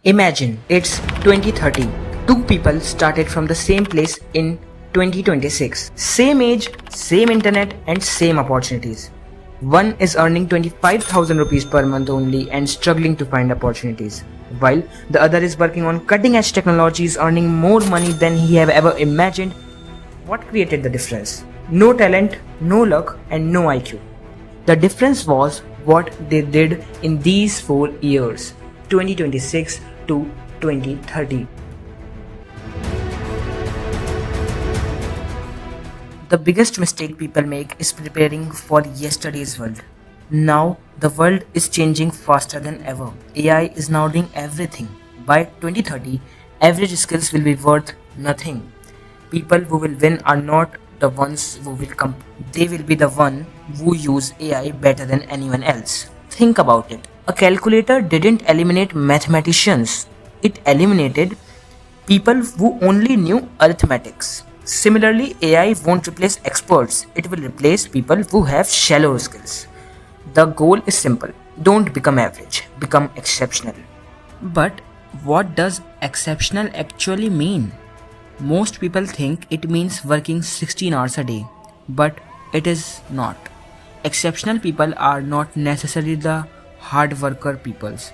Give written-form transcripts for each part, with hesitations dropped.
Imagine it's 2030. Two people started from the same place in 2026. Same age, same internet, and same opportunities. One is earning 25,000 rupees per month only and struggling to find opportunities, while the other is working on cutting edge technologies, earning more money than he have ever imagined. What created the difference? No talent, no luck, and no IQ. The difference was what they did in these 4 years, 2026 to 2030. The biggest mistake people make is preparing for yesterday's world. Now, the world is changing faster than ever. AI is now doing everything. By 2030, average skills will be worth nothing. People who will win are not the ones who will come. They will be the one who use AI better than anyone else. Think about it. A calculator didn't eliminate mathematicians. It eliminated people who only knew arithmetics. Similarly, AI won't replace experts. It will replace people who have shallow skills. The goal is simple. Don't become average. Become exceptional. But what does exceptional actually mean? Most people think it means working 16 hours a day, but it is not. Exceptional people are not necessarily the hard worker peoples.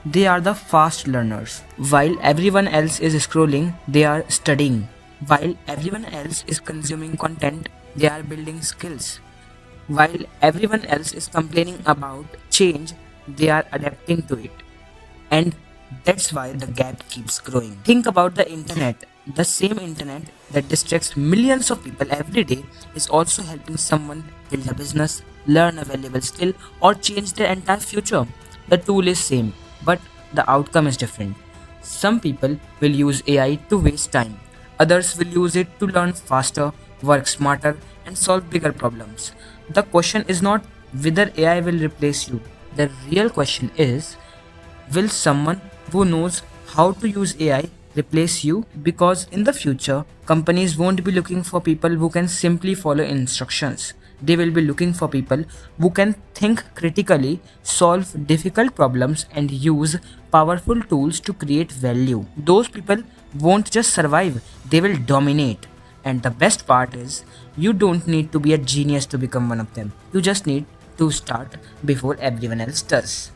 They are the fast learners. While everyone else is scrolling, they are studying. While everyone else is consuming content, they are building skills. While everyone else is complaining about change, they are adapting to it. And that's why the gap keeps growing. Think about the internet. The same internet that distracts millions of people every day is also helping someone build a business, learn a valuable skill, or change their entire future. The tool is same, but the outcome is different. Some people will use AI to waste time. Others will use it to learn faster, work smarter, and solve bigger problems. The question is not whether AI will replace you. The real question is, will someone who knows how to use AI replace you? Because in the future, companies won't be looking for people who can simply follow instructions. They will be looking for people who can think critically, solve difficult problems, and use powerful tools to create value. Those people won't just survive, they will dominate. And the best part is, you don't need to be a genius to become one of them. You just need to start before everyone else does.